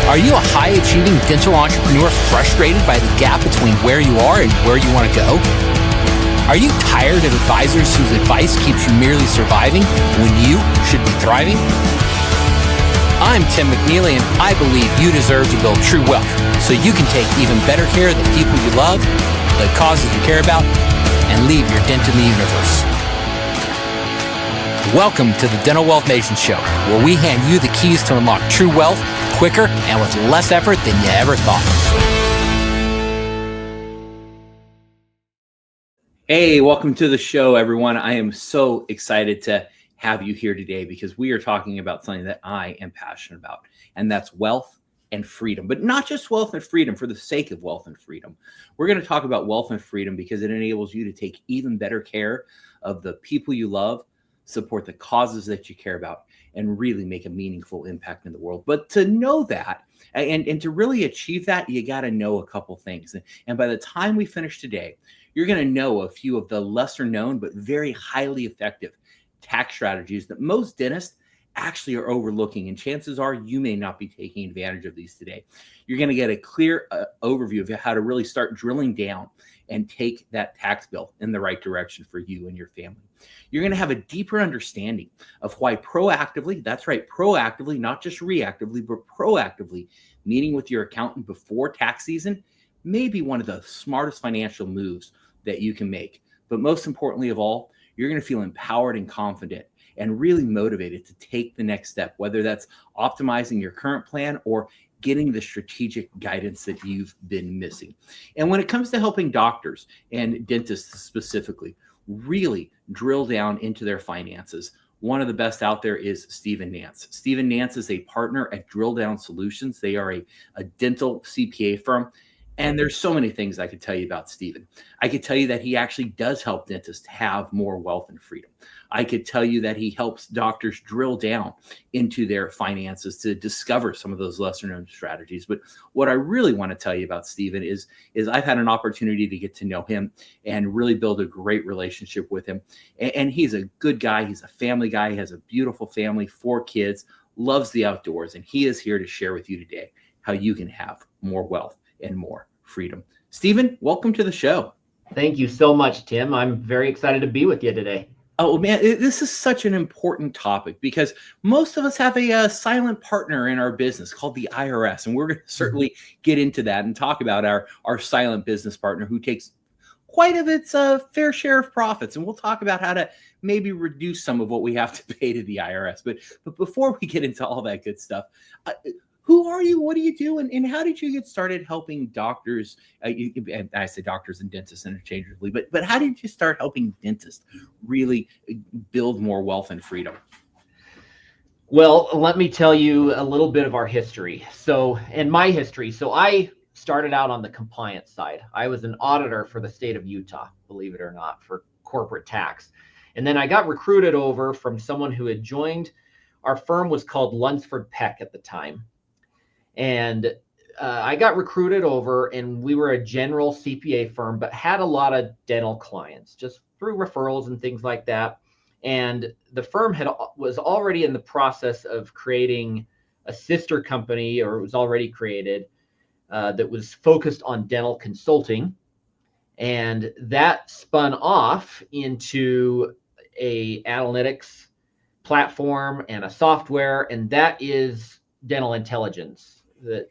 Are you a high-achieving dental entrepreneur frustrated by the gap between where you are and where you want to go? Are you tired of advisors whose advice keeps you merely surviving when you should be thriving? I'm Tim McNeely, and I believe you deserve to build true wealth so you can take even better care of the people you love, the causes you care about, and leave your dent in the universe. Welcome to the Dental Wealth Nation Show, where we hand you the keys to unlock true wealth quicker and with less effort than you ever thought. Hey, welcome to the show, everyone. I am so excited to have you here today because we are talking about something that I am passionate about, and that's wealth and freedom. But not just wealth and freedom for the sake of wealth and freedom. We're going to talk about wealth and freedom because it enables you to take even better care of the people you love, support the causes that you care about, and really make a meaningful impact in the world. But to know that and to really achieve that, you got to know a couple things. And by the time we finish today, you're going to know a few of the lesser known but very highly effective tax strategies that most dentists actually are overlooking. And chances are you may not be taking advantage of these today. You're going to get a clear overview of how to really start drilling down and take that tax bill in the right direction for you and your family. You're going to have a deeper understanding of why proactively, that's right, proactively, not just reactively, but proactively meeting with your accountant before tax season may be one of the smartest financial moves that you can make. But most importantly of all, you're going to feel empowered and confident and really motivated to take the next step, whether that's optimizing your current plan or getting the strategic guidance that you've been missing. And when it comes to helping doctors and dentists specifically really drill down into their finances, one of the best out there is Stephen Nance. Stephen Nance is a partner at Drill Down Solutions. They are a dental CPA firm. And there's so many things I could tell you about Stephen. I could tell you that he actually does help dentists have more wealth and freedom. I could tell you that he helps doctors drill down into their finances to discover some of those lesser known strategies. But what I really want to tell you about Stephen is I've had an opportunity to get to know him and really build a great relationship with him. And he's a good guy. He's a family guy. He has a beautiful family, 4 kids, loves the outdoors. And he is here to share with you today how you can have more wealth and more freedom. Stephen, welcome to the show. Thank you so much, Tim. I'm very excited to be with you today. Oh man, this is such an important topic because most of us have a silent partner in our business called the IRS, and we're going to certainly get into that and talk about our silent business partner who takes quite of its fair share of profits, and we'll talk about how to maybe reduce some of what we have to pay to the IRS. But before we get into all that good stuff, who are you? What do you do? And how did you get started helping doctors? And I say doctors and dentists interchangeably, but how did you start helping dentists really build more wealth and freedom? Well, let me tell you a little bit of our history. And my history. So I started out on the compliance side. I was an auditor for the state of Utah, believe it or not, for corporate tax. And then I got recruited over from someone who had joined. Our firm was called Lunsford Peck at the time. And I got recruited over, and we were a general CPA firm, but had a lot of dental clients just through referrals and things like that. And the firm was already in the process of creating a sister company, or it was already created, that was focused on dental consulting. And that spun off into a analytics platform and a software, and that is Dental Intelligence that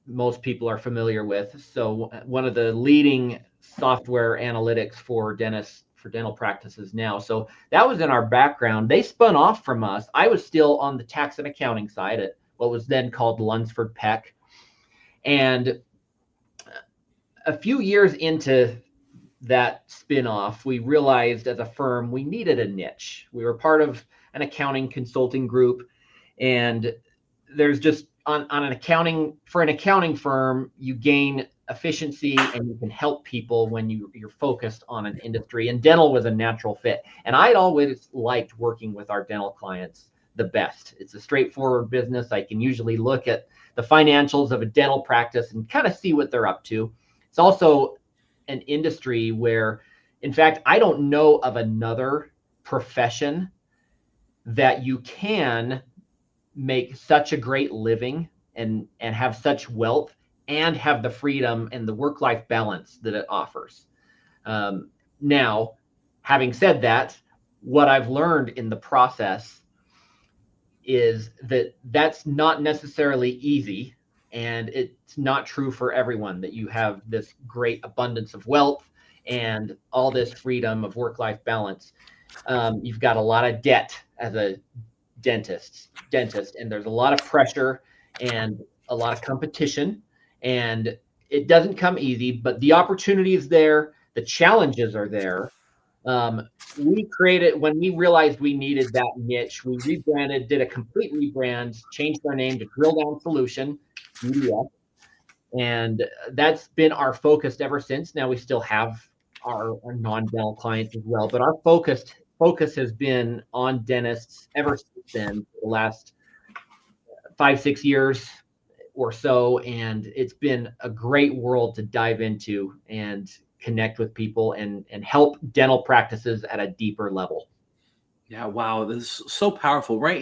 most people are familiar with. So one of the leading software analytics for dentists, for dental practices now. So that was in our background. They spun off from us. I was still on the tax and accounting side at what was then called Lunsford Peck. And a few years into that spin-off, we realized as a firm we needed a niche. We were part of an accounting consulting group, and there's just on an accounting firm, you gain efficiency and you can help people when you're focused on an industry, and dental was a natural fit. And I'd always liked working with our dental clients the best. It's a straightforward business. I can usually look at the financials of a dental practice and kind of see what they're up to. It's also an industry where, in fact, I don't know of another profession that you can make such a great living and have such wealth and have the freedom and the work-life balance that it offers. Now, having said that, what I've learned in the process is that that's not necessarily easy, and it's not true for everyone that you have this great abundance of wealth and all this freedom of work-life balance. You've got a lot of debt as a dentist, and there's a lot of pressure and a lot of competition, and it doesn't come easy, but the opportunity is there. The challenges are there. We created, when we realized we needed that niche, we rebranded, did a complete rebrand, changed our name to Drill Down Solution, DDS, and that's been our focus ever since. Now we still have our non-dental clients as well, but our focus has been on dentists ever since then, the last 5-6 years or so, and it's been a great world to dive into and connect with people and help dental practices at a deeper level. Yeah, wow, this is so powerful, right?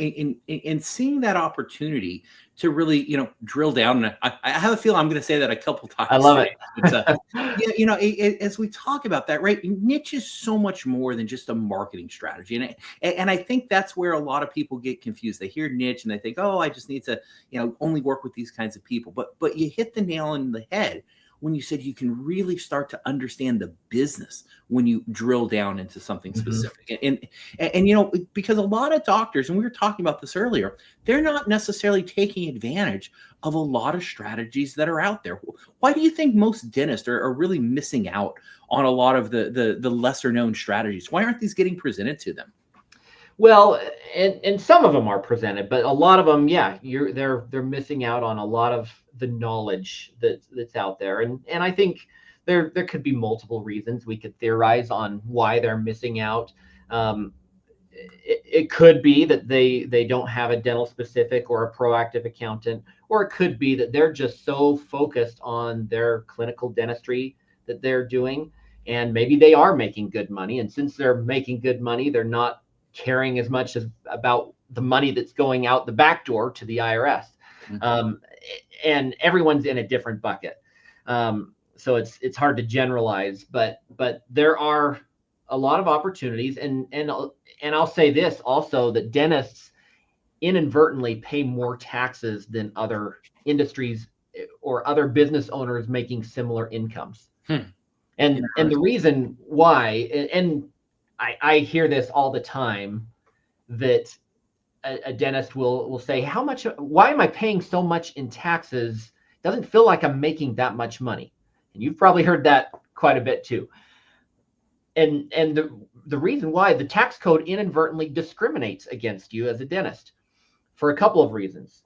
In seeing that opportunity to really, drill down. And I have a feeling I'm going to say that a couple times. I love today. As we talk about that, right? Niche is so much more than just a marketing strategy, and I think that's where a lot of people get confused. They hear niche and they think, oh, I just need to, only work with these kinds of people. But you hit the nail on the head when you said you can really start to understand the business when you drill down into something specific. And because a lot of doctors, and we were talking about this earlier, they're not necessarily taking advantage of a lot of strategies that are out there. Why do you think most dentists are really missing out on a lot of the lesser known strategies? Why aren't these getting presented to them? Well, and some of them are presented, but a lot of them, yeah, they're missing out on a lot of the knowledge that's out there. And I think there could be multiple reasons we could theorize on why they're missing out. It could be that they don't have a dental specific or a proactive accountant, or it could be that they're just so focused on their clinical dentistry that they're doing, and maybe they are making good money. And since they're making good money, they're not caring as much about the money that's going out the back door to the IRS. And everyone's in a different bucket. So it's hard to generalize, but there are a lot of opportunities. And I'll say this also, that dentists inadvertently pay more taxes than other industries or other business owners making similar incomes. And the reason why, and I hear this all the time, that a dentist will say, why am I paying so much in taxes? It doesn't feel like I'm making that much money. And you've probably heard that quite a bit too. And the reason why, the tax code inadvertently discriminates against you as a dentist for a couple of reasons.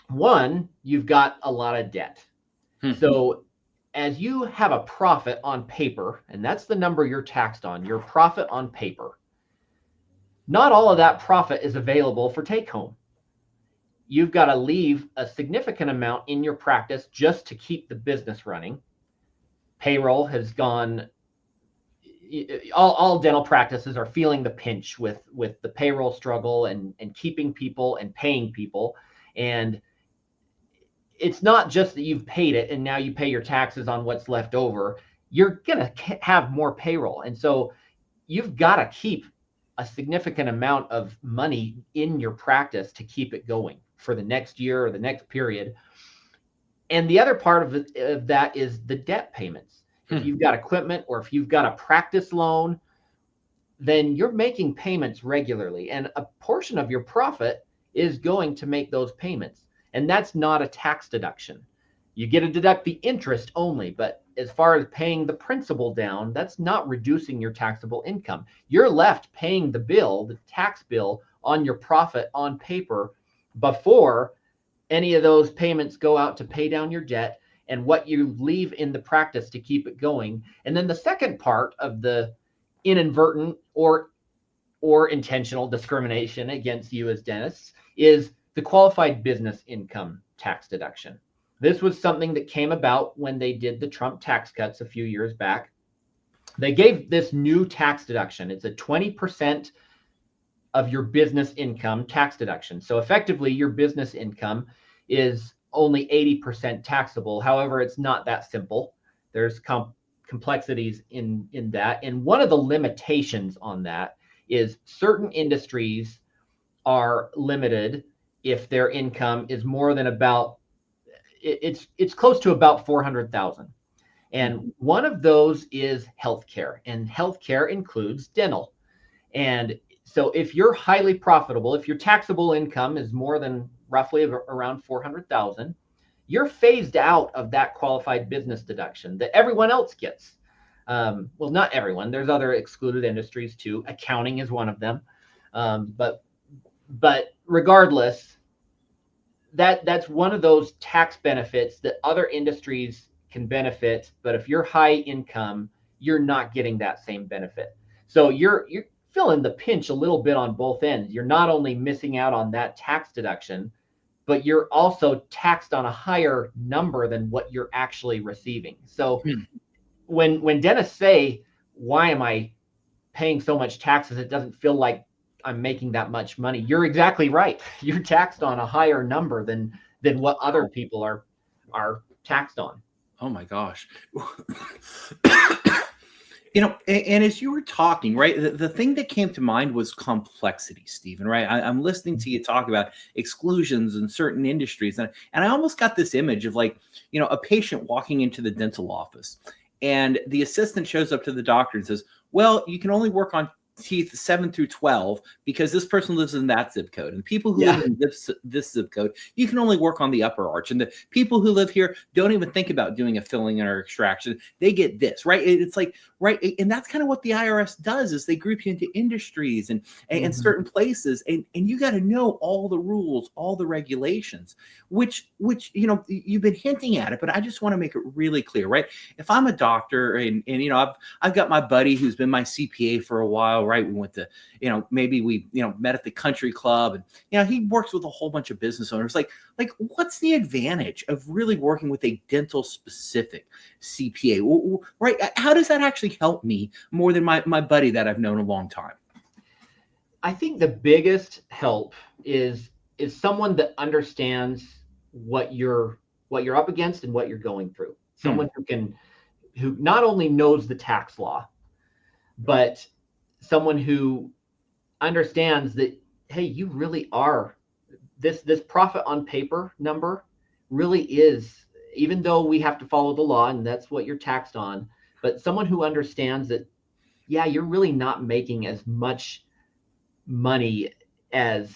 One, you've got a lot of debt. So as you have a profit on paper, and that's the number you're taxed on, your profit on paper, not all of that profit is available for take home. You've got to leave a significant amount in your practice just to keep the business running. Payroll has gone, all dental practices are feeling the pinch with the payroll struggle and keeping people and paying people. And it's not just that you've paid it and now you pay your taxes on what's left over. You're going to have more payroll. And so you've got to keep a significant amount of money in your practice to keep it going for the next year or the next period. And the other part of that is the debt payments. If you've got equipment or if you've got a practice loan, then you're making payments regularly. And a portion of your profit is going to make those payments. And that's not a tax deduction. You get to deduct the interest only, but as far as paying the principal down, that's not reducing your taxable income. You're left paying the bill, the tax bill, on your profit on paper before any of those payments go out to pay down your debt and what you leave in the practice to keep it going. And then the second part of the inadvertent or intentional discrimination against you as dentists is the qualified business income tax deduction. This was something that came about when they did the Trump tax cuts a few years back. They gave this new tax deduction. It's a 20% of your business income tax deduction. So effectively, your business income is only 80% taxable. However, it's not that simple. There's complexities in that. And one of the limitations on that is certain industries are limited if their income is more than about, it's close to about 400,000. And one of those is healthcare, and healthcare includes dental. And so if you're highly profitable, if your taxable income is more than roughly around 400,000, you're phased out of that qualified business deduction that everyone else gets. Well, not everyone. There's other excluded industries too. Accounting is one of them. But regardless, that's one of those tax benefits that other industries can benefit. But if you're high income, you're not getting that same benefit. So you're feeling the pinch a little bit on both ends. You're not only missing out on that tax deduction, but you're also taxed on a higher number than what you're actually receiving. So when dentists say, why am I paying so much taxes? It doesn't feel like I'm making that much money. You're exactly right. You're taxed on a higher number than what other people are taxed on. Oh my gosh. And as you were talking, right, the thing that came to mind was complexity, Stephen, right? I'm listening to you talk about exclusions in certain industries. And I almost got this image of like, a patient walking into the dental office and the assistant shows up to the doctor and says, well, you can only work on teeth 7 through 12 because this person lives in that zip code, and people who live in this zip code, you can only work on the upper arch, and the people who live here don't even think about doing a filling or extraction. They get this, right? It's like, right, and that's kind of what the IRS does, is they group you into industries and certain places, and you got to know all the rules, all the regulations, which you've been hinting at it, but I just want to make it really clear, right? If I'm a doctor and I've got my buddy who's been my CPA for a while, right? We went to, maybe we, met at the country club, and, he works with a whole bunch of business owners. Like what's the advantage of really working with a dental specific CPA, right? How does that actually help me more than my buddy that I've known a long time? I think the biggest help is someone that understands what you're up against and what you're going through. Someone who not only knows the tax law, but someone who understands that, hey, you really are, this profit on paper number really is, even though we have to follow the law and that's what you're taxed on, but someone who understands that, yeah, you're really not making as much money as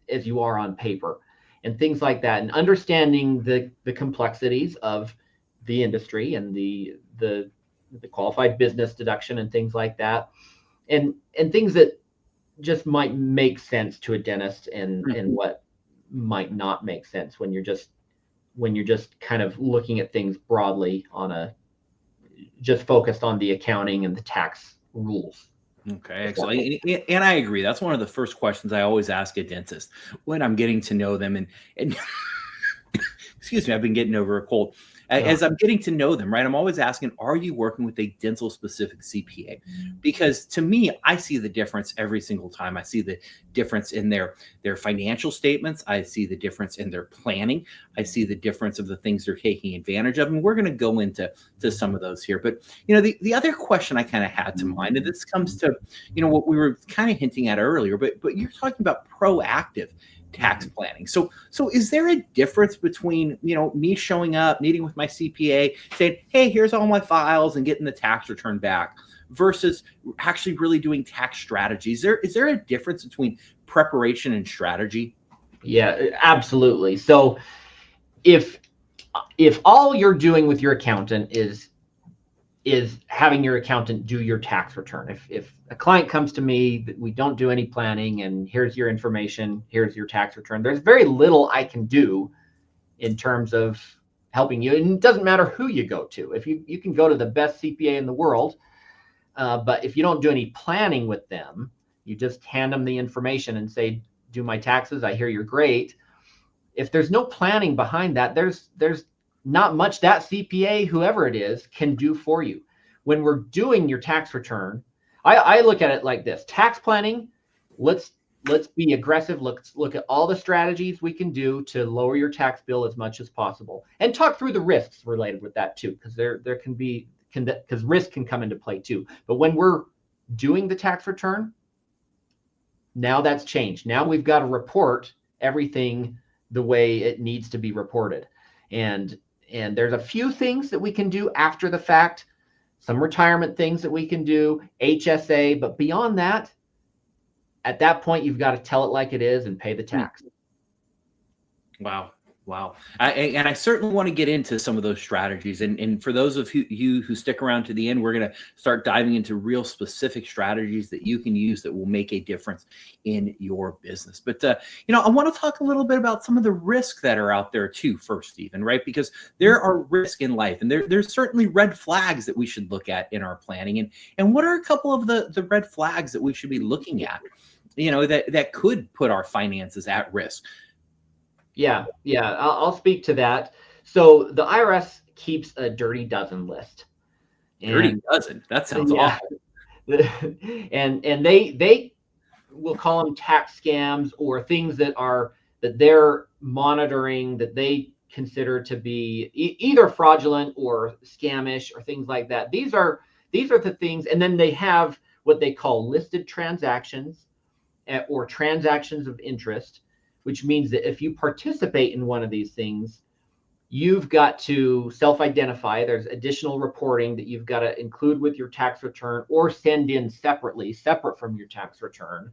you are on paper, and things like that, and understanding the complexities of the industry and the qualified business deduction and things like that, and things that just might make sense to a dentist and what might not make sense when you're just kind of looking at things broadly just focused on the accounting and the tax rules. Okay, excellent. And I agree. That's one of the first questions I always ask a dentist when I'm getting to know them. And excuse me, I've been getting over a cold. As I'm getting to know them, right, I'm always asking, are you working with a dental specific CPA? Because to me, I see the difference every single time. I see the difference in their financial statements. I see the difference in their planning. I see the difference of the things they're taking advantage of. And we're going to go into some of those here. But, the other question I kind of had to mind, and this comes to, what we were kind of hinting at earlier, but you're talking about proactive tax planning. So is there a difference between, me showing up, meeting with my CPA, saying, hey, here's all my files, and getting the tax return back, versus actually really doing tax strategies? Is there a difference between preparation and strategy? Yeah, absolutely. So if all you're doing with your accountant is having your accountant do your tax return. If a client comes to me, we don't do any planning, and here's your information, here's your tax return, there's very little I can do in terms of helping you. And it doesn't matter who you go to. If you can go to the best CPA in the world, but if you don't do any planning with them, you just hand them the information and say, do my taxes, I hear you're great. If there's no planning behind that, there's not much that CPA, whoever it is, can do for you. When we're doing your tax return, I look at it like this: tax planning, let's let's be aggressive. Let's look at all the strategies we can do to lower your tax bill as much as possible, and talk through the risks related with that too, because because risk can come into play too. But when we're doing the tax return, now that's changed. Now we've got to report everything the way it needs to be reported. And there's a few things that we can do after the fact, some retirement things that we can do, HSA, but beyond that, at that point, you've got to tell it like it is and pay the tax. Wow. Wow. And I certainly want to get into some of those strategies. And for those of you who stick around to the end, we're going to start diving into real specific strategies that you can use that will make a difference in your business. But, I want to talk a little bit about some of the risks that are out there too, first, Stephen, right? Because there are risks in life, and there's certainly red flags that we should look at in our planning. And what are a couple of the red flags that we should be looking at, that could put our finances at risk? Yeah, I'll speak to that. So the IRS keeps a dirty dozen list. Dirty dozen? That sounds awful. And they will call them tax scams or things that they're monitoring that they consider to be either fraudulent or scamish or things like that. These are the things, and then they have what they call listed transactions or transactions of interest, which means that if you participate in one of these things, you've got to self-identify. There's additional reporting that you've got to include with your tax return or send in separate from your tax return,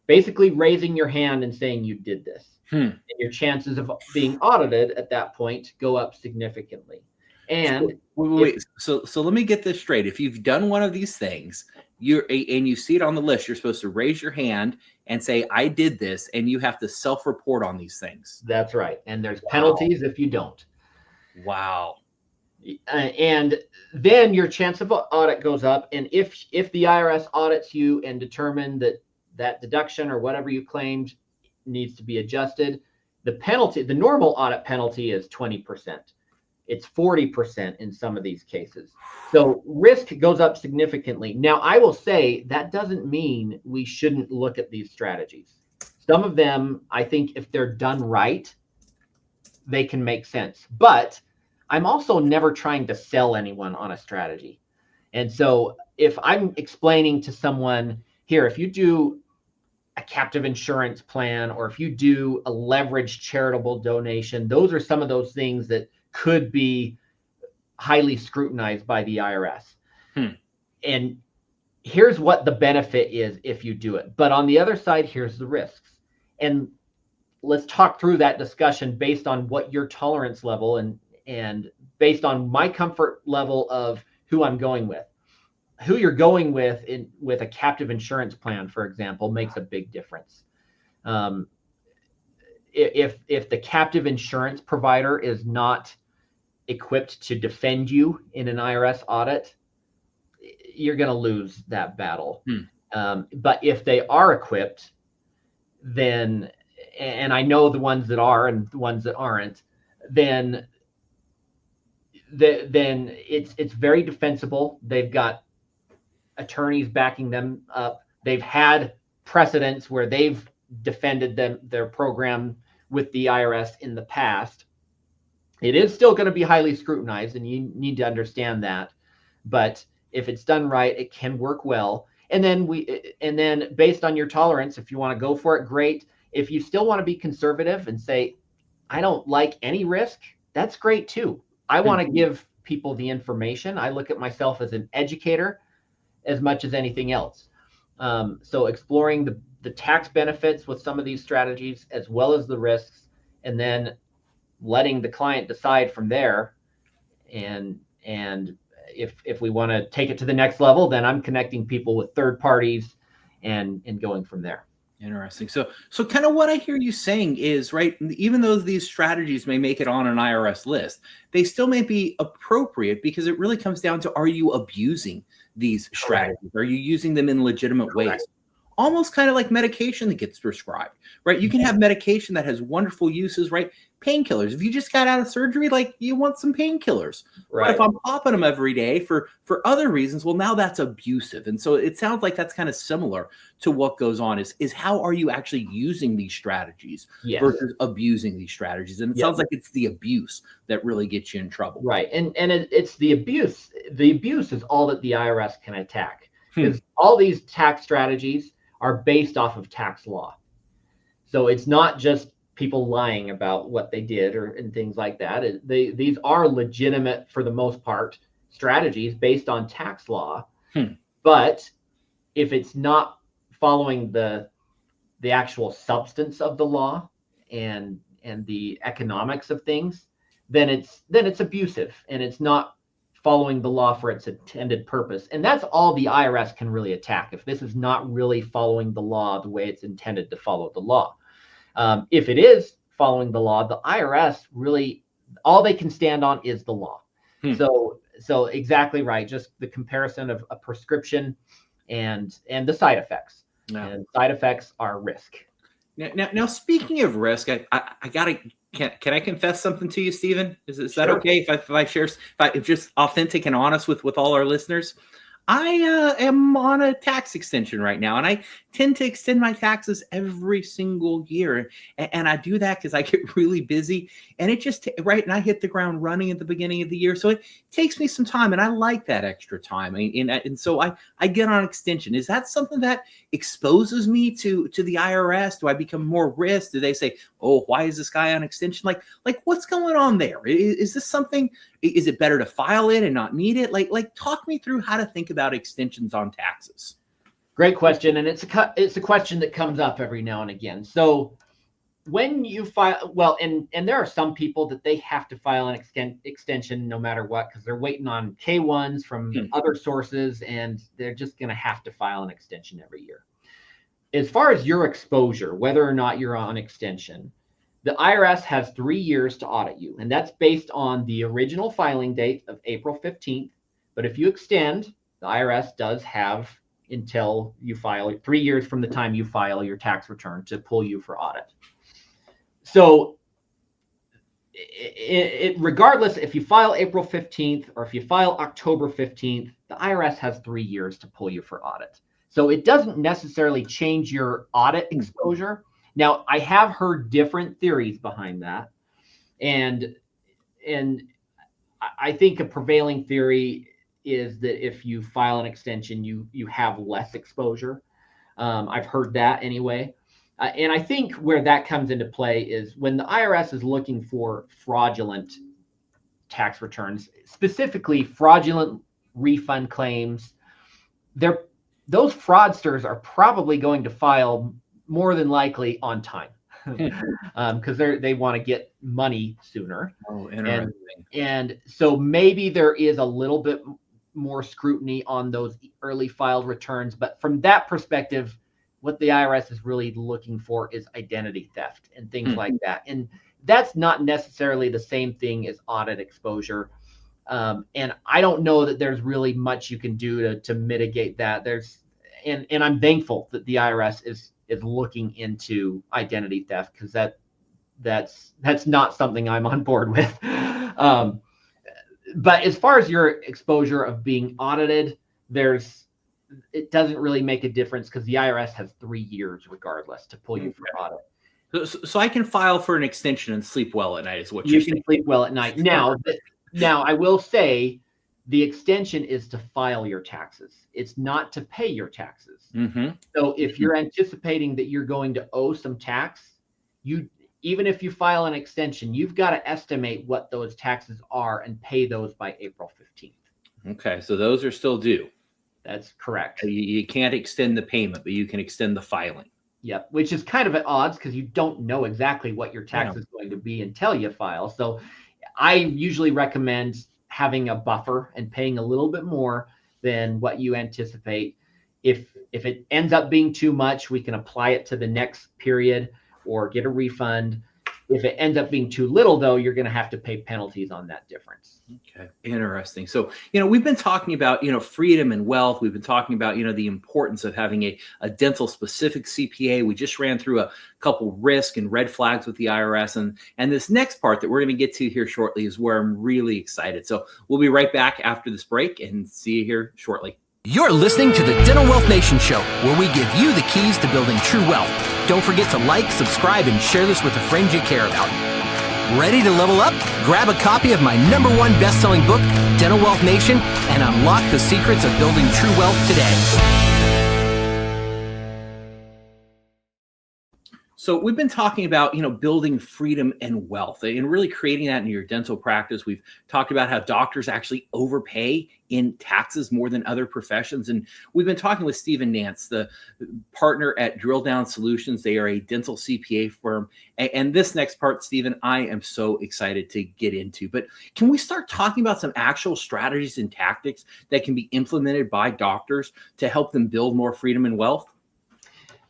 basically raising your hand and saying you did this. And your chances of being audited at that point go up significantly. And so let me get this straight. If you've done one of these things, and you see it on the list, you're supposed to raise your hand and say, I did this, and you have to self-report on these things. That's right. And there's penalties if you don't. Wow. And then your chance of audit goes up. And if the IRS audits you and determine that deduction or whatever you claimed needs to be adjusted, the normal audit penalty is 20%. It's 40% in some of these cases. So risk goes up significantly. Now, I will say that doesn't mean we shouldn't look at these strategies. Some of them, I think if they're done right, they can make sense. But I'm also never trying to sell anyone on a strategy. And so if I'm explaining to someone here, if you do a captive insurance plan, or if you do a leveraged charitable donation, those are some of those things that could be highly scrutinized by the IRS. And here's what the benefit is if you do it. But on the other side, here's the risks. And let's talk through that discussion based on what your tolerance level and based on my comfort level of who I'm going with. Who you're going with with a captive insurance plan, for example, makes a big difference. If the captive insurance provider is not equipped to defend you in an IRS audit, you're going to lose that battle. But if they are equipped, then, and I know the ones that are and the ones that aren't, then it's very defensible. They've got attorneys backing them up. They've had precedents where they've defended their program with the IRS in the past. It is still going to be highly scrutinized, and you need to understand that. But if it's done right, it can work well. And then based on your tolerance, if you want to go for it, great. If you still want to be conservative and say, I don't like any risk, that's great too. I want to give people the information. I look at myself as an educator as much as anything else. So exploring the tax benefits with some of these strategies, as well as the risks, and then letting the client decide from there. And if we want to take it to the next level, then I'm connecting people with third parties and going from there. Interesting. So kind of what I hear you saying is, right, even though these strategies may make it on an IRS list, they still may be appropriate, because it really comes down to, are you abusing these strategies? Are you using them in legitimate ways? almost kind of like medication that gets prescribed, right? You can have medication that has wonderful uses, right? Painkillers. If you just got out of surgery, like you want some painkillers. But if I'm popping them every day for other reasons, well, now that's abusive. And so it sounds like that's kind of similar to what goes on is how are you actually using these strategies versus abusing these strategies? And it sounds like it's the abuse that really gets you in trouble. Right. And it's the abuse. The abuse is all that the IRS can attack, because all these tax strategies are based off of tax law. So it's not just people lying about what they did and things like that. These are legitimate, for the most part, strategies based on tax law. But if it's not following the actual substance of the law and the economics of things, then it's abusive, and it's not following the law for its intended purpose. And that's all the IRS can really attack, if this is not really following the law the way it's intended to follow the law. If it is following the law, the IRS really, all they can stand on is the law. So exactly right. Just the comparison of a prescription and the side effects. And side effects are risk. Now speaking of risk, I gotta, can I confess something to you, Stephen? Is that okay if I share, if I'm just authentic and honest with all our listeners? I am on a tax extension right now, and I tend to extend my taxes every single year. And I do that because I get really busy, and it just, and I hit the ground running at the beginning of the year. So it takes me some time, and I like that extra time. And so I get on extension. Is that something that exposes me to the IRS? Do I become more risk? Do they say, oh, why is this guy on extension? Like what's going on there? Is this something, is it better to file it and not need it? Like talk me through how to think about extensions on taxes. Great question. And it's a question that comes up every now and again. So when you file, well, and there are some people that they have to file an extension no matter what, because they're waiting on K-1s from other sources, and they're just going to have to file an extension every year. As far as your exposure, whether or not you're on extension, the IRS has 3 years to audit you, and that's based on the original filing date of April 15th. But if you extend, the IRS does have until you file 3 years from the time you file your tax return to pull you for audit. So regardless, if you file April 15th or if you file October 15th, the IRS has 3 years to pull you for audit. So it doesn't necessarily change your audit exposure. Now, I have heard different theories behind that. And I think a prevailing theory is that if you file an extension, you have less exposure. I've heard that anyway. And I think where that comes into play is when the IRS is looking for fraudulent tax returns, specifically fraudulent refund claims, those fraudsters are probably going to file more than likely on time because they want to get money sooner. Oh, interesting. And so maybe there is a little bit more scrutiny on those early filed returns. But from that perspective, what the IRS is really looking for is identity theft and things like that. And that's not necessarily the same thing as audit exposure. And I don't know that there's really much you can do to mitigate that. And I'm thankful that the IRS is looking into identity theft, because that's not something I'm on board with. But as far as your exposure of being audited, it doesn't really make a difference, because the IRS has 3 years regardless to pull you for audit. So I can file for an extension and sleep well at night, is what you you're can saying. Sleep well at night. Now I will say the extension is to file your taxes. It's not to pay your taxes. So if you're anticipating that you're going to owe some tax, even if you file an extension, you've got to estimate what those taxes are and pay those by April 15th. Okay, so those are still due. That's correct. You can't extend the payment, but you can extend the filing. Yep, which is kind of at odds, because you don't know exactly what your tax is going to be until you file. So I usually recommend having a buffer and paying a little bit more than what you anticipate. If it ends up being too much, we can apply it to the next period or get a refund. If it ends up being too little, though, you're going to have to pay penalties on that difference. Okay, interesting. So, we've been talking about, freedom and wealth. We've been talking about, the importance of having a dental specific CPA. We just ran through a couple risk and red flags with the IRS. And this next part that we're going to get to here shortly is where I'm really excited. So we'll be right back after this break and see you here shortly. You're listening to the Dental Wealth Nation Show, where we give you the keys to building true wealth. Don't forget to like, subscribe, and share this with the friends you care about. Ready to level up? Grab a copy of my #1 best-selling book, Dental Wealth Nation, and unlock the secrets of building true wealth today. So we've been talking about, building freedom and wealth and really creating that in your dental practice. We've talked about how doctors actually overpay in taxes more than other professions. And we've been talking with Stephen Nance, the partner at Drill Down Solutions. They are a dental CPA firm. And this next part, Stephen, I am so excited to get into. But can we start talking about some actual strategies and tactics that can be implemented by doctors to help them build more freedom and wealth?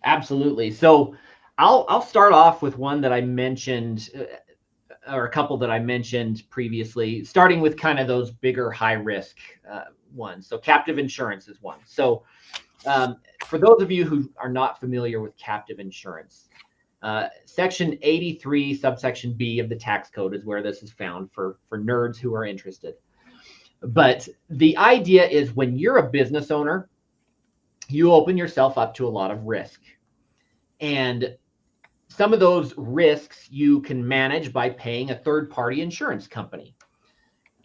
Absolutely. So I'll start off with one that I mentioned, or a couple that I mentioned previously, starting with kind of those bigger high risk ones. So captive insurance is one. So for those of you who are not familiar with captive insurance, Section 83, subsection B of the tax code is where this is found for nerds who are interested. But the idea is when you're a business owner, you open yourself up to a lot of risk. And some of those risks you can manage by paying a third-party insurance company.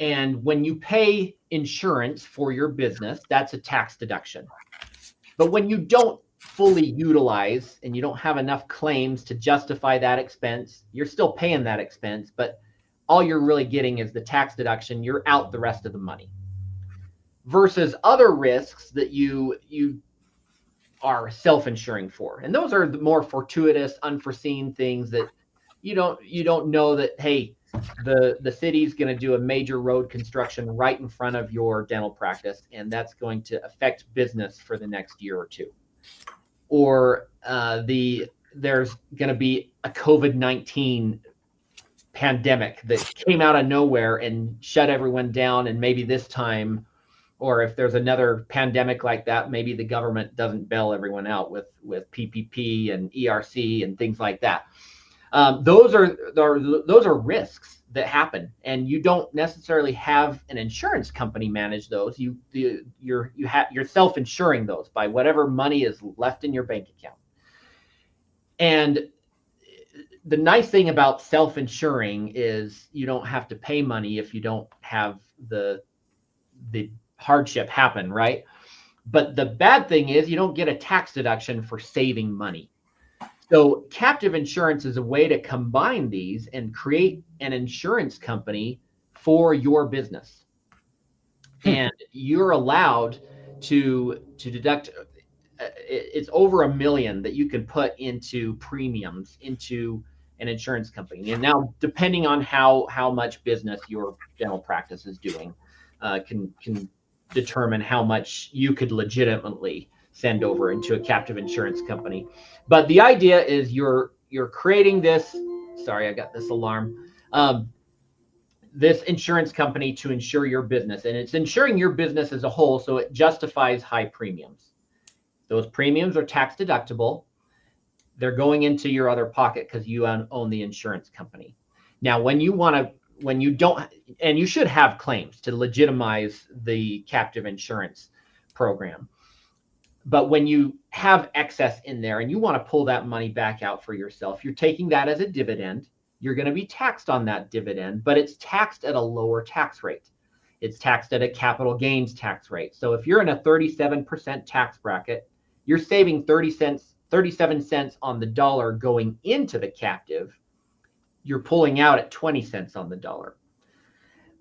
And when you pay insurance for your business, that's a tax deduction. But when you don't fully utilize and you don't have enough claims to justify that expense, you're still paying that expense, but all you're really getting is the tax deduction. You're out the rest of the money. Versus other risks that you are self-insuring for. And those are the more fortuitous, unforeseen things that you don't know that, hey, the city's going to do a major road construction right in front of your dental practice, and that's going to affect business for the next year or two. Or there's going to be a COVID-19 pandemic that came out of nowhere and shut everyone down, and maybe this time, or if there's another pandemic like that, maybe the government doesn't bail everyone out with PPP and ERC and things like that. Those are risks that happen, and you don't necessarily have an insurance company manage those. You're self-insuring those by whatever money is left in your bank account. And the nice thing about self-insuring is you don't have to pay money if you don't have the hardship happen, right? But the bad thing is you don't get a tax deduction for saving money. So captive insurance is a way to combine these and create an insurance company for your business. And you're allowed to deduct, it's over $1 million that you can put into premiums into an insurance company. And now, depending on how much business your dental practice is doing, can determine how much you could legitimately send over into a captive insurance company. But the idea is you're creating this, sorry, I got this alarm, this insurance company to insure your business, and it's insuring your business as a whole, so it justifies high premiums. Those premiums are tax deductible. They're going into your other pocket because you own the insurance company. Now, when you don't, and you should have claims to legitimize the captive insurance program. But when you have excess in there and you want to pull that money back out for yourself, you're taking that as a dividend. You're going to be taxed on that dividend, but it's taxed at a lower tax rate. It's taxed at a capital gains tax rate. So if you're in a 37% tax bracket, you're saving 37 cents on the dollar going into the captive. You're pulling out at 20 cents on the dollar,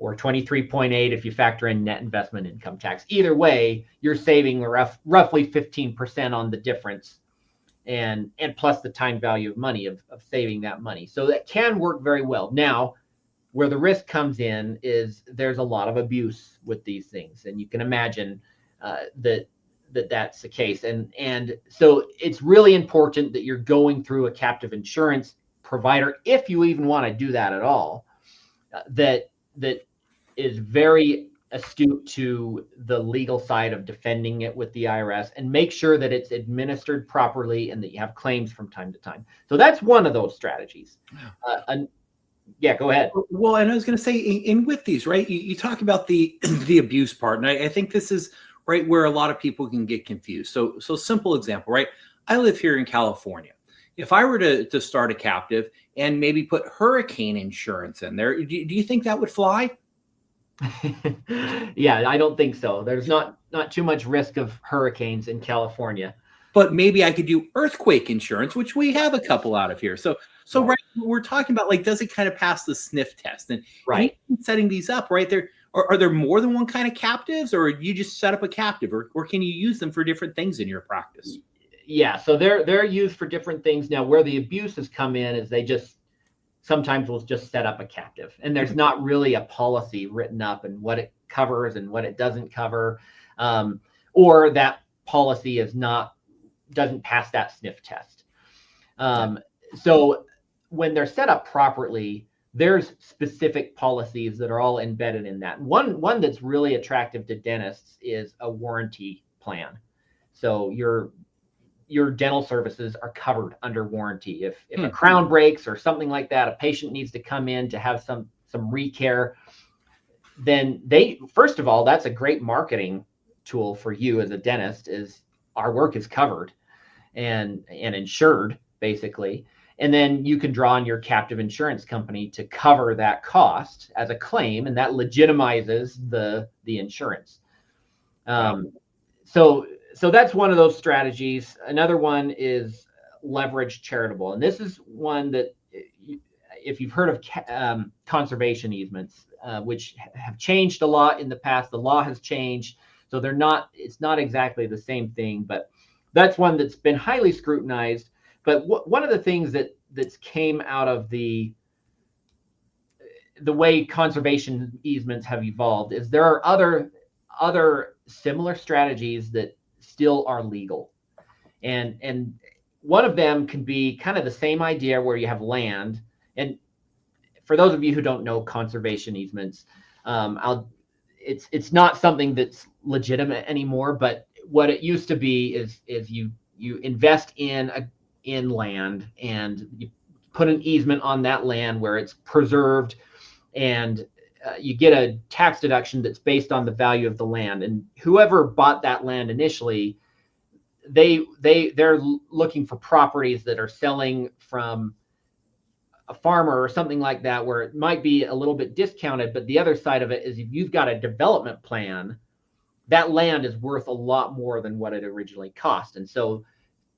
or 23.8 if you factor in net investment income tax. Either way, you're saving roughly 15% on the difference, and plus the time value of money of saving that money. So that can work very well. Now, where the risk comes in is there's a lot of abuse with these things, and you can imagine that's the case. And so it's really important that you're going through a captive insurance provider, if you even want to do that at all, that is very astute to the legal side of defending it with the IRS, and make sure that it's administered properly and that you have claims from time to time. So that's one of those strategies. Yeah, go ahead. Well, and I was going to say, in with these, right, you talk about the abuse part, and I think this is right where a lot of people can get confused. So simple example, right? I live here in California. If I were to start a captive and maybe put hurricane insurance in there, do you think that would fly? Yeah, I don't think so. There's not too much risk of hurricanes in California. But maybe I could do earthquake insurance, which we have a couple out of here. So right, we're talking about, like, does it kind of pass the sniff test? And right, and setting these up, right there, are there more than one kind of captives, or you just set up a captive, or can you use them for different things in your practice? Yeah, so they're used for different things. Now, where the abuses come in is they just sometimes will just set up a captive, and there's not really a policy written up and what it covers and what it doesn't cover, or that policy doesn't pass that sniff test. So when they're set up properly, there's specific policies that are all embedded in that. One that's really attractive to dentists is a warranty plan. So your dental services are covered under warranty. If a crown breaks or something like that, a patient needs to come in to have some recare, then first of all, that's a great marketing tool for you as a dentist, is our work is covered and insured, basically. And then you can draw on your captive insurance company to cover that cost as a claim, and that legitimizes the insurance. So that's one of those strategies. Another one is leverage charitable. And this is one that, if you've heard of conservation easements, which have changed a lot in the past, the law has changed. So it's not exactly the same thing, but that's one that's been highly scrutinized. But one of the things that's came out of the way conservation easements have evolved is there are other similar strategies that still are legal. And one of them can be kind of the same idea, where you have land. And for those of you who don't know conservation easements, it's not something that's legitimate anymore, but what it used to be is you invest in land, and you put an easement on that land where it's preserved, and you get a tax deduction that's based on the value of the land. And whoever bought that land initially, they're looking for properties that are selling from a farmer or something like that, where it might be a little bit discounted. But the other side of it is, if you've got a development plan, that land is worth a lot more than what it originally cost. And so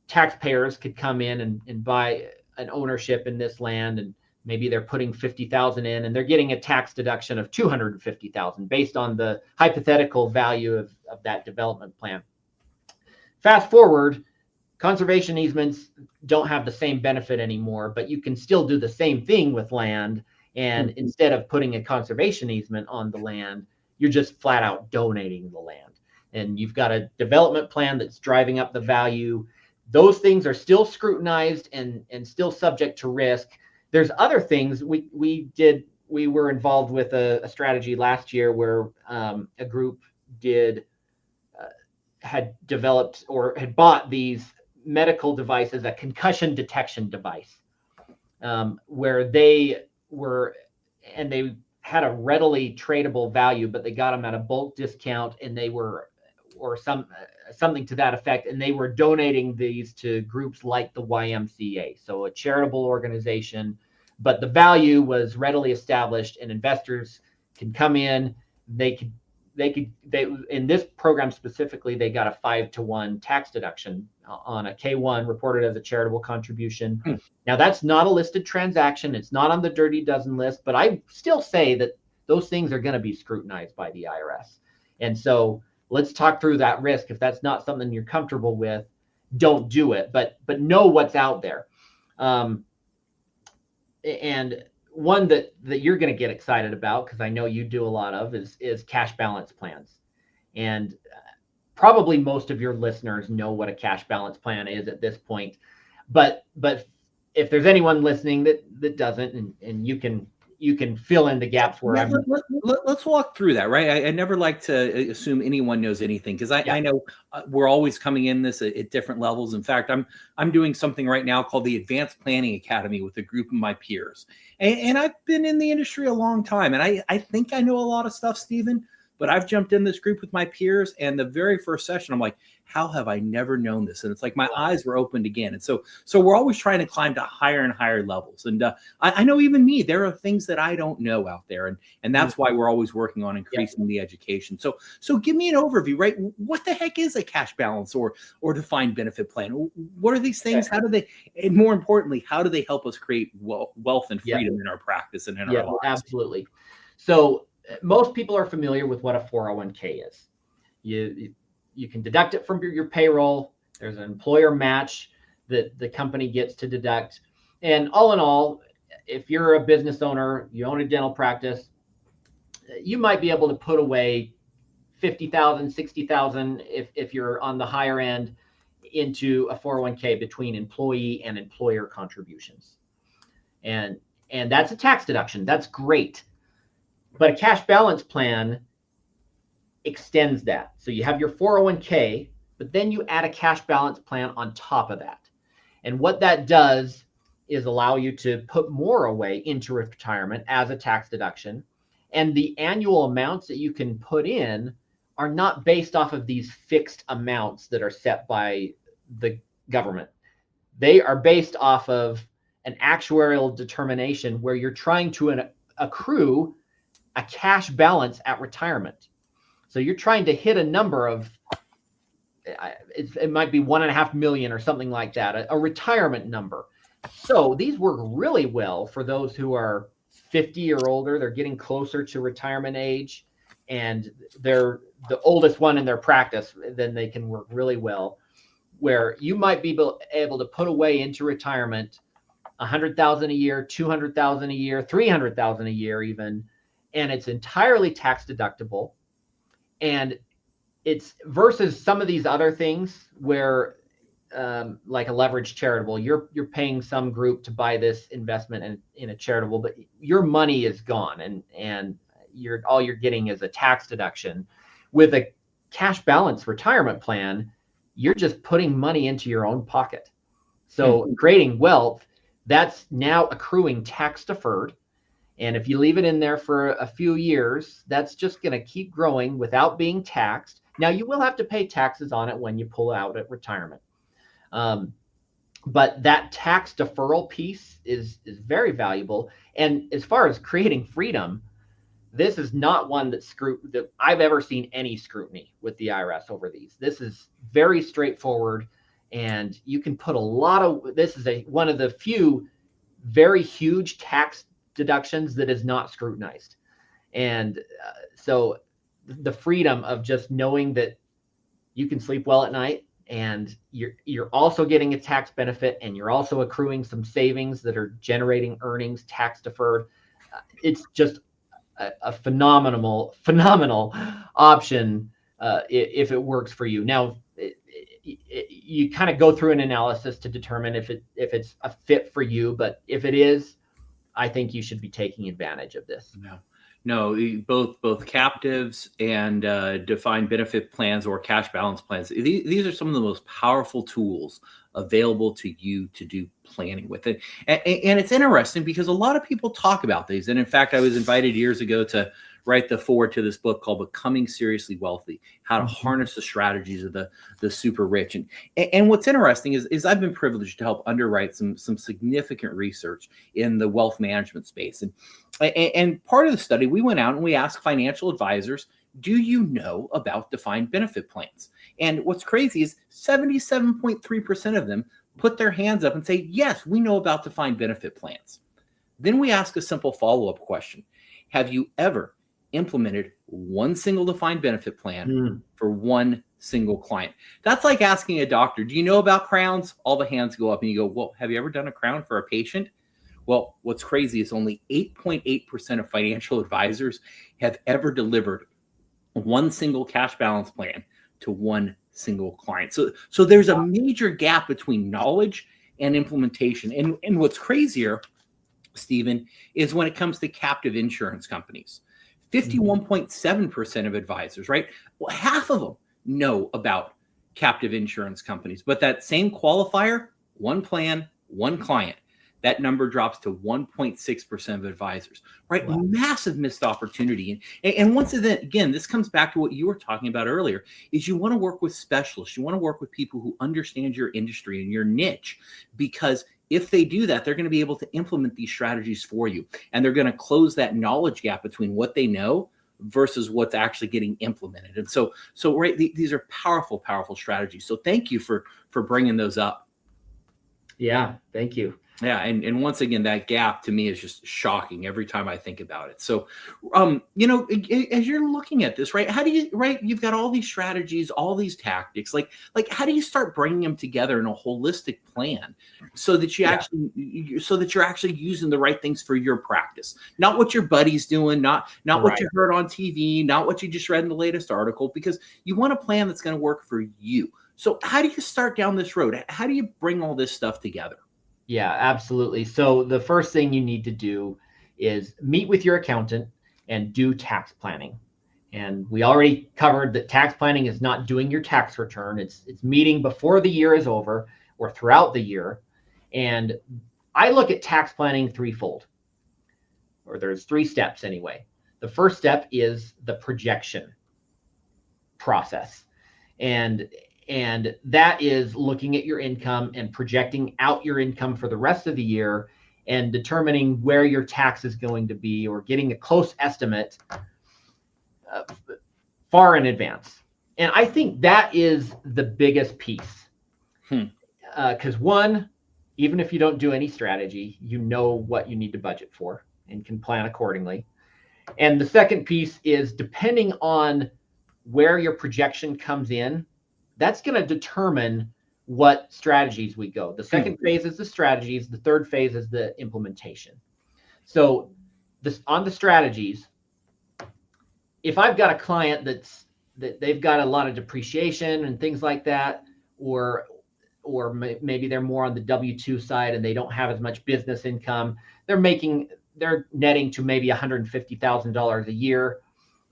taxpayers could come in and buy an ownership in this land, and maybe they're putting $50,000 in, and they're getting a tax deduction of $250,000 based on the hypothetical value of that development plan. Fast forward, conservation easements don't have the same benefit anymore, but you can still do the same thing with land. And instead of putting a conservation easement on the land, you're just flat out donating the land. And you've got a development plan that's driving up the value. Those things are still scrutinized and still subject to risk. There's other things we were involved with a strategy last year where a group had developed or had bought these medical devices, a concussion detection device, where they had a readily tradable value, but they got them at a bulk discount, and they were, or something to that effect, and they were donating these to groups like the YMCA, so a charitable organization. But the value was readily established, and investors can come in. They in this program specifically, they got a 5-to-1 tax deduction on a K1 reported as a charitable contribution. Now, that's not a listed transaction. It's not on the Dirty Dozen list, but I still say that those things are going to be scrutinized by the IRS. And so let's talk through that risk. If that's not something you're comfortable with, don't do it, but know what's out there. And one that you're going to get excited about, because I know you do a lot of, is cash balance plans. And probably most of your listeners know what a cash balance plan is at this point. But if there's anyone listening that doesn't, and you can fill in the gaps where let's walk through that, right? I never like to assume anyone knows anything, because I know we're always coming in this at different levels. In fact, I'm doing something right now called the Advanced Planning Academy with a group of my peers. And I've been in the industry a long time, and I think I know a lot of stuff, Stephen, but I've jumped in this group with my peers, and the very first session, I'm like, how have I never known this? And it's like my eyes were opened again. And so we're always trying to climb to higher and higher levels. And I know even me, there are things that I don't know out there. And that's why we're always working on increasing the education. So give me an overview, right? What the heck is a cash balance or defined benefit plan? What are these things? How do they, and more importantly, how do they help us create wealth and freedom in our practice and in our lives? Absolutely. So most people are familiar with what a 401k is. You can deduct it from your payroll. There's an employer match that the company gets to deduct. And all in all, if you're a business owner, you own a dental practice, you might be able to put away $50,000, $60,000 if you're on the higher end into a 401k between employee and employer contributions. And that's a tax deduction. That's great. But a cash balance plan extends that. So you have your 401k, but then you add a cash balance plan on top of that. And what that does is allow you to put more away into retirement as a tax deduction. And the annual amounts that you can put in are not based off of these fixed amounts that are set by the government. They are based off of an actuarial determination where you're trying to accrue a cash balance at retirement. So you're trying to hit a number of, it might be 1.5 million or something like that, a retirement number. So these work really well for those who are 50 or older. They're getting closer to retirement age, and they're the oldest one in their practice. Then they can work really well, where you might be able to put away into retirement $100,000 a year, $200,000 a year, $300,000 a year even. And it's entirely tax deductible. And it's versus some of these other things where, like a leveraged charitable, you're paying some group to buy this investment in a charitable, but your money is gone, and all you're getting is a tax deduction. With a cash balance retirement plan, you're just putting money into your own pocket. So creating wealth, that's now accruing tax deferred. And if you leave it in there for a few years, that's just going to keep growing without being taxed. Now, you will have to pay taxes on it when you pull out at retirement. But that tax deferral piece is very valuable. And as far as creating freedom, this is not one that I've ever seen any scrutiny with the IRS over these. This is very straightforward, and you can put this is one of the few very huge tax deductions that is not scrutinized. And so the freedom of just knowing that you can sleep well at night, and you're also getting a tax benefit, and you're also accruing some savings that are generating earnings tax deferred. It's just a phenomenal option if it works for you. Now, you kind of go through an analysis to determine if it's a fit for you, but if it is, I think you should be taking advantage of this. No, both captives and defined benefit plans or cash balance plans. These are some of the most powerful tools available to you to do planning with it. And it's interesting because a lot of people talk about these. And in fact, I was invited years ago to write the foreword to this book called Becoming Seriously Wealthy, How to Harness the Strategies of the Super Rich. And what's interesting is I've been privileged to help underwrite some significant research in the wealth management space. And part of the study, we went out and we asked financial advisors, do you know about defined benefit plans? And what's crazy is 77.3% of them put their hands up and say, yes, we know about defined benefit plans. Then we ask a simple follow-up question. Have you ever implemented one single defined benefit plan for one single client? That's like asking a doctor, do you know about crowns? All the hands go up and you go, well, have you ever done a crown for a patient? Well, what's crazy is only 8.8% of financial advisors have ever delivered one single cash balance plan to one single client. So there's a major gap between knowledge and implementation. And what's crazier, Stephen, is when it comes to captive insurance companies. 51.7% of advisors, right? Well, half of them know about captive insurance companies, but that same qualifier, one plan, one client, that number drops to 1.6% of advisors, right? Wow. Massive missed opportunity. And once again, this comes back to what you were talking about earlier, is you want to work with specialists. You want to work with people who understand your industry and your niche, because if they do that, they're going to be able to implement these strategies for you. And they're going to close that knowledge gap between what they know versus what's actually getting implemented. And so right, these are powerful, powerful strategies. So thank you for bringing those up. Yeah, thank you. Yeah, and once again, that gap to me is just shocking every time I think about it. So, as you're looking at this, right, how do you, right, you've got all these strategies, all these tactics, like how do you start bringing them together in a holistic plan so that you you're actually using the right things for your practice, not what your buddy's doing, not what you heard on TV, not what you just read in the latest article, because you want a plan that's going to work for you. So how do you start down this road? How do you bring all this stuff together? Yeah, absolutely. So the first thing you need to do is meet with your accountant and do tax planning. And we already covered that tax planning is not doing your tax return. It's meeting before the year is over or throughout the year. And I look at tax planning threefold, or there's 3 steps anyway. The first step is the projection process. And that is looking at your income and projecting out your income for the rest of the year and determining where your tax is going to be, or getting a close estimate far in advance. And I think that is the biggest piece. Because one, even if you don't do any strategy, you know what you need to budget for and can plan accordingly. And the second piece is, depending on where your projection comes in, that's going to determine what strategies we go. The second phase is the strategies. The third phase is the implementation. So on the strategies, if I've got a client that they've got a lot of depreciation and things like that, or maybe they're more on the W-2 side and they don't have as much business income, they're netting to maybe $150,000 a year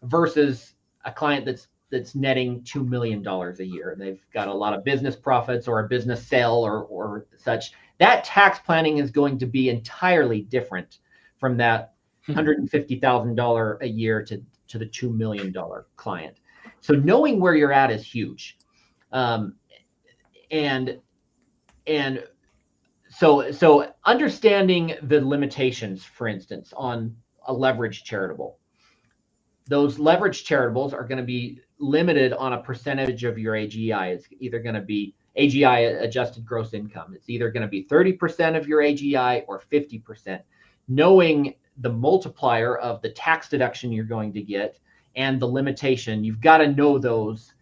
versus a client that's netting $2 million a year. They've got a lot of business profits or a business sale or such. That tax planning is going to be entirely different from that $150,000 a year to the $2 million client. So knowing where you're at is huge. And so understanding the limitations, for instance, on a leveraged charitable. Those leveraged charitables are going to be limited on a percentage of your AGI. It's either going to be AGI, adjusted gross income. It's either going to be 30% of your AGI or 50%. Knowing the multiplier of the tax deduction you're going to get and the limitation, you've got to know those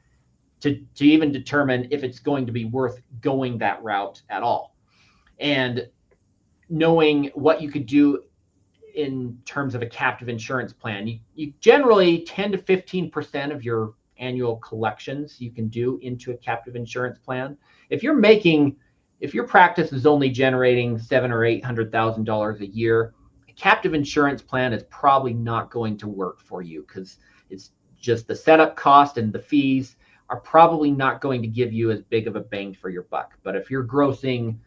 to even determine if it's going to be worth going that route at all. And knowing what you could do in terms of a captive insurance plan, you generally 10 to 15% of your annual collections you can do into a captive insurance plan. If your practice is only generating $700,000 or $800,000 a year, a captive insurance plan is probably not going to work for you, because it's just the setup cost and the fees are probably not going to give you as big of a bang for your buck. But if you're grossing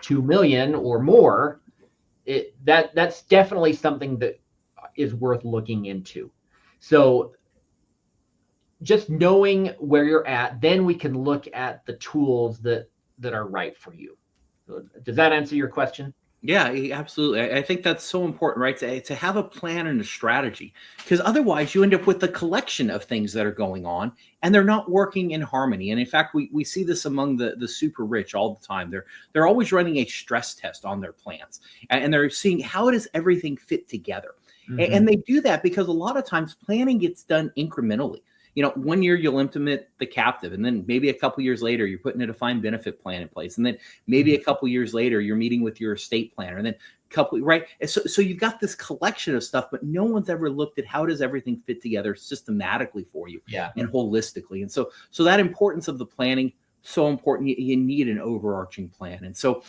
$2 million or more, that's definitely something that is worth looking into. So just knowing where you're at, then we can look at the tools that are right for you. Does that answer your question? Yeah, absolutely. I think that's so important, right? To have a plan and a strategy, because otherwise you end up with a collection of things that are going on and they're not working in harmony. And in fact, we see this among the super rich all the time. They're always running a stress test on their plans, and they're seeing how does everything fit together. Mm-hmm. And they do that because a lot of times planning gets done incrementally. 1 year you'll implement the captive, and then maybe a couple years later you're putting a defined benefit plan in place, and then maybe a couple years later you're meeting with your estate planner, and then right. So you've got this collection of stuff, but no one's ever looked at how does everything fit together systematically for you, and holistically. And so that importance of the planning, so important. You need an overarching plan. And so,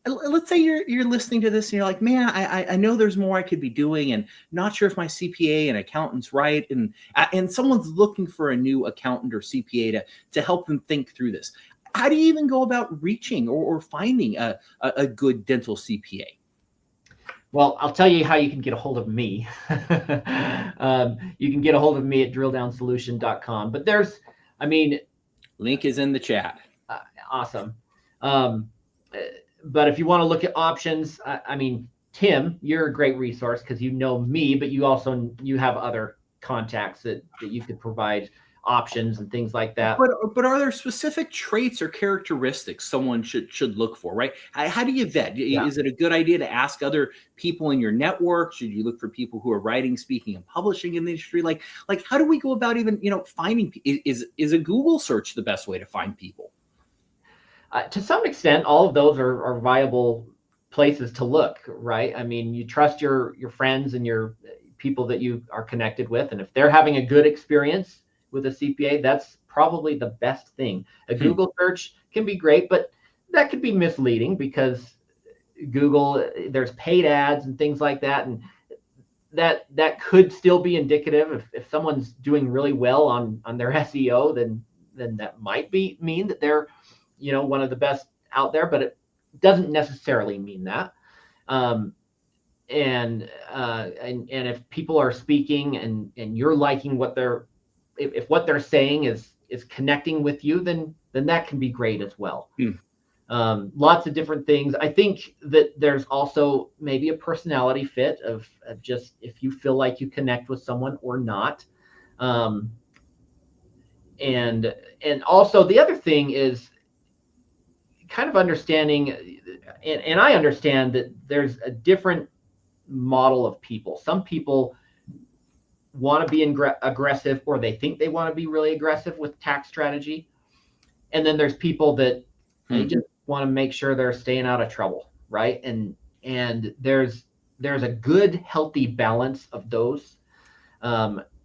let's say you're listening to this and you're like, man, I know there's more I could be doing, and not sure if my CPA and accountant's right, and someone's looking for a new accountant or CPA to help them think through this. How do you even go about reaching or finding a good dental CPA? Well, I'll tell you how you can get a hold of me. You can get a hold of me at drilldownsolution.com. But link is in the chat. Awesome. But if you want to look at options, Tim, you're a great resource because you know me, but you have other contacts that you could provide options and things like that. But are there specific traits or characteristics someone should look for, right? How do you vet? Yeah. Is it a good idea to ask other people in your network? Should you look for people who are writing, speaking, and publishing in the industry? Like how do we go about even, finding? Is a Google search the best way to find people? To some extent, all of those are viable places to look, right? I mean, you trust your friends and your people that you are connected with, and if they're having a good experience with a CPA, that's probably the best thing. A Google search can be great, but that could be misleading because Google, there's paid ads and things like that, and that could still be indicative. If someone's doing really well on their SEO, then that might mean that they're one of the best out there, but it doesn't necessarily mean that. And if people are speaking and you're liking if what they're saying is connecting with you, then that can be great as well. Lots of different things. I think that there's also maybe a personality fit of just if you feel like you connect with someone or not. And also the other thing is kind of understanding, and I understand that there's a different model of people. Some people want to be aggressive, or they think they want to be really aggressive with tax strategy. And then there's people that they just want to make sure they're staying out of trouble, right? And there's a good, healthy balance of those,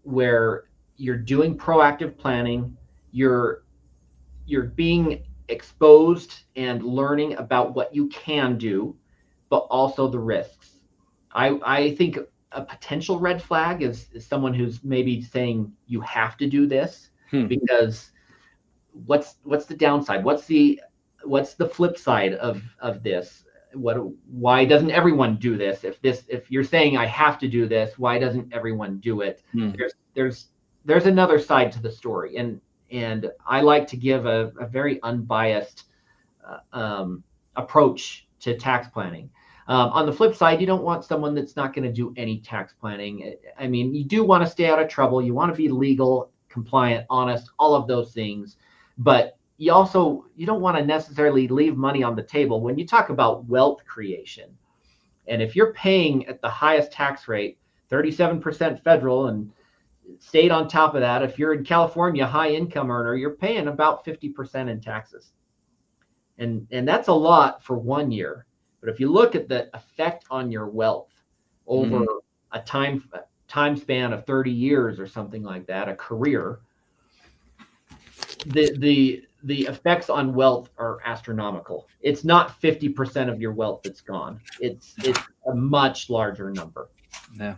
where you're doing proactive planning, you're being exposed and learning about what you can do, but also the risks. I think a potential red flag is someone who's maybe saying you have to do this because what's the downside? What's the flip side of this? Why doesn't everyone do this? If you're saying I have to do this, why doesn't everyone do it? There's another side to the story, and I like to give a very unbiased approach to tax planning. On the flip side, you don't want someone that's not going to do any tax planning. I mean, you do want to stay out of trouble. You want to be legal, compliant, honest, all of those things. But you don't want to necessarily leave money on the table when you talk about wealth creation. And if you're paying at the highest tax rate, 37% federal, and state on top of that, if you're in California, high income earner, you're paying about 50% in taxes. And that's a lot for 1 year. But if you look at the effect on your wealth over a time span of 30 years or something like that, a career, the effects on wealth are astronomical. It's not 50% of your wealth that's gone. It's a much larger number. Yeah.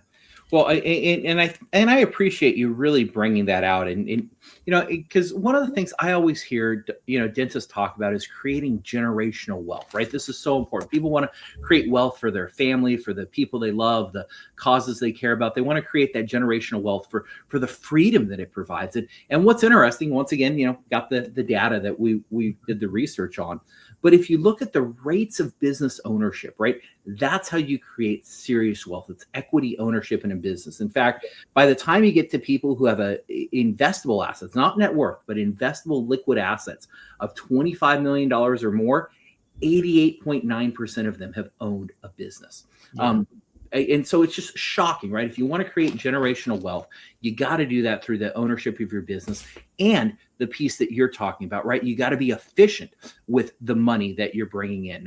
Well, I appreciate you really bringing that out, and because one of the things I always hear dentists talk about is creating generational wealth, right? This is so important. People want to create wealth for their family, for the people they love, the causes they care about. They want to create that generational wealth for the freedom that it provides. And what's interesting, once again, got the data that we did the research on. But if you look at the rates of business ownership, right, that's how you create serious wealth. It's equity ownership in a business. In fact, by the time you get to people who have investable assets, not net worth, but investable liquid assets of $25 million or more, 88.9% of them have owned a business. Yeah. And so it's just shocking, right? If you want to create generational wealth, you got to do that through the ownership of your business and the piece that you're talking about, right? You got to be efficient with the money that you're bringing in.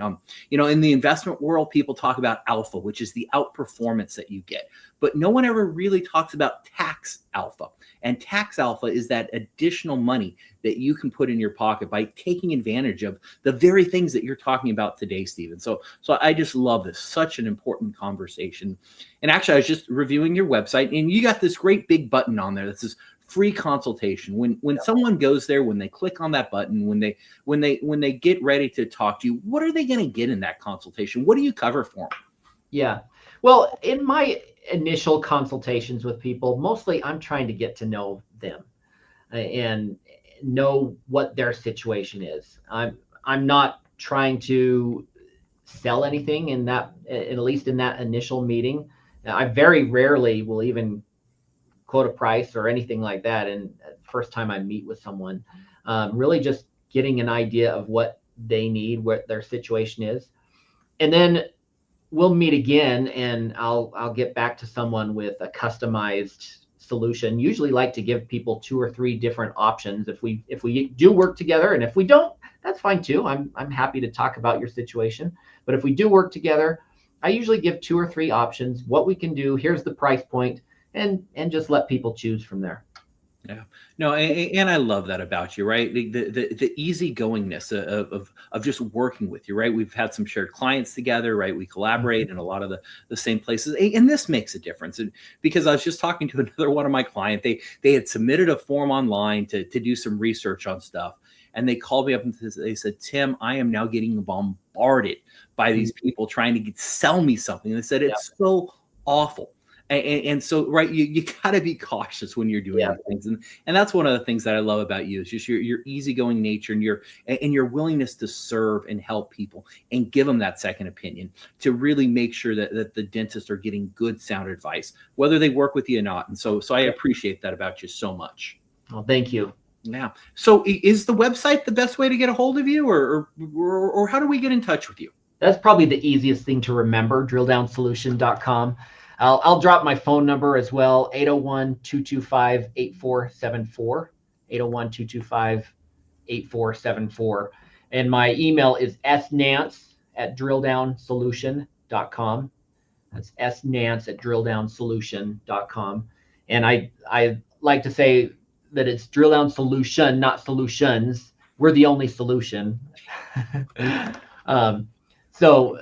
In the investment world, people talk about alpha, which is the outperformance that you get, but no one ever really talks about tax alpha. And tax alpha is that additional money that you can put in your pocket by taking advantage of the very things that you're talking about today, Stephen. So I just love this. Such an important conversation. And actually, I was just reviewing your website, and you got this great big button on there that says free consultation. When someone goes there, when they click on that button, when they get ready to talk to you, what are they going to get in that consultation? What do you cover for them? Yeah. Well, in my initial consultations with people, mostly I'm trying to get to know them and know what their situation is. I'm not trying to sell anything in that, at least in that initial meeting. I very rarely will even quote a price or anything like that. And first time I meet with someone, really just getting an idea of what they need, what their situation is. And then we'll meet again, and I'll get back to someone with a customized solution. Usually like to give people 2 or 3 different options. If we do work together, and if we don't, that's fine too. I'm happy to talk about your situation. But if we do work together, I usually give 2 or 3 options, what we can do, here's the price point, and just let people choose from there. Yeah, no, and I love that about you, right? The easygoingness of just working with you, right? We've had some shared clients together, right? We collaborate in a lot of the same places, and this makes a difference. And because I was just talking to another one of my clients, they had submitted a form online to do some research on stuff, and they called me up and they said, "Tim, I am now getting bombarded by these people trying to sell me something." And they said it's so awful. And so, right, you got to be cautious when you're doing these things, and that's one of the things that I love about you is just your easygoing nature and your willingness to serve and help people and give them that second opinion to really make sure that the dentists are getting good sound advice, whether they work with you or not. And so I appreciate that about you so much. Well, thank you. Yeah. So is the website the best way to get a hold of you, or how do we get in touch with you? That's probably the easiest thing to remember, drilldownsolution.com. I'll drop my phone number as well, 801-225-8474, 801-225-8474. And my email is snance@drilldownsolution.com. That's snance@drilldownsolution.com. And I like to say that it's Drill Down Solution, not solutions. We're the only solution. So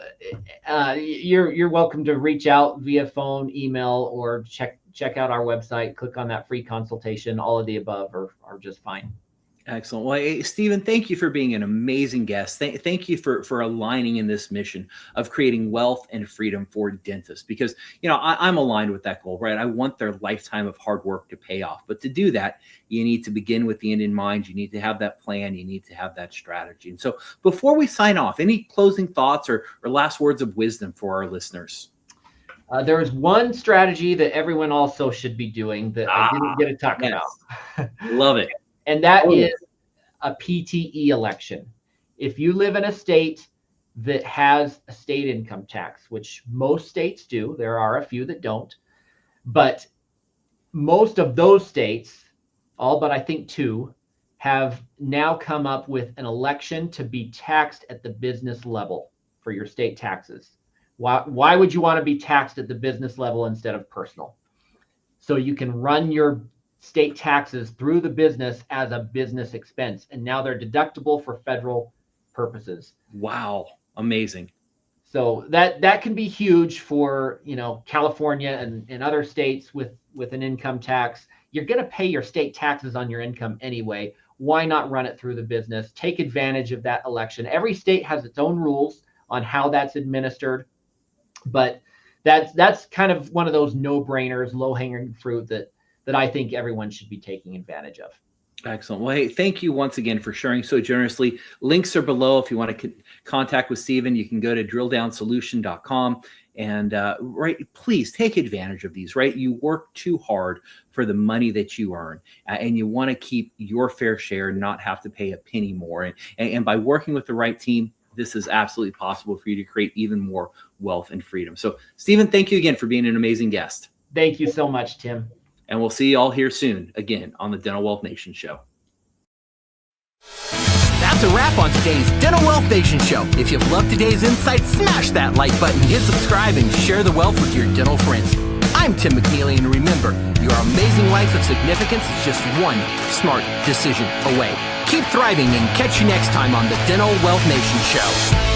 you're welcome to reach out via phone, email, or check out our website. Click on that free consultation. All of the above are just fine. Excellent. Well, hey, Stephen, thank you for being an amazing guest. Thank you for aligning in this mission of creating wealth and freedom for dentists, because, I'm aligned with that goal, right? I want their lifetime of hard work to pay off. But to do that, you need to begin with the end in mind. You need to have that plan. You need to have that strategy. And so before we sign off, any closing thoughts or last words of wisdom for our listeners? There is one strategy that everyone also should be doing that I didn't get to talk about. Love it. And that is a PTE election. If you live in a state that has a state income tax, which most states do, there are a few that don't, but most of those states, all but I think 2, have now come up with an election to be taxed at the business level for your state taxes. Why would you want to be taxed at the business level instead of personal? So you can run your state taxes through the business as a business expense, and now they're deductible for federal purposes. Wow, amazing. So that can be huge for California and other states with an income tax. You're going to pay your state taxes on your income anyway. Why not run it through the business? Take advantage of that election. Every state has its own rules on how that's administered, but that's kind of one of those no-brainers, low-hanging fruit that I think everyone should be taking advantage of. Excellent. Well, hey, thank you once again for sharing so generously. Links are below. If you want to contact with Stephen, you can go to drilldownsolution.com and please take advantage of these, right? You work too hard for the money that you earn, and you want to keep your fair share and not have to pay a penny more. And by working with the right team, this is absolutely possible for you to create even more wealth and freedom. So, Stephen, thank you again for being an amazing guest. Thank you so much, Tim. And we'll see you all here soon again on the Dental Wealth Nation Show. That's a wrap on today's Dental Wealth Nation show. If you've loved today's insight, smash that like button, hit subscribe, and share the wealth with your dental friends. I'm Tim McNeely, and remember, your amazing life of significance is just one smart decision away. Keep thriving, and catch you next time on the Dental Wealth Nation show.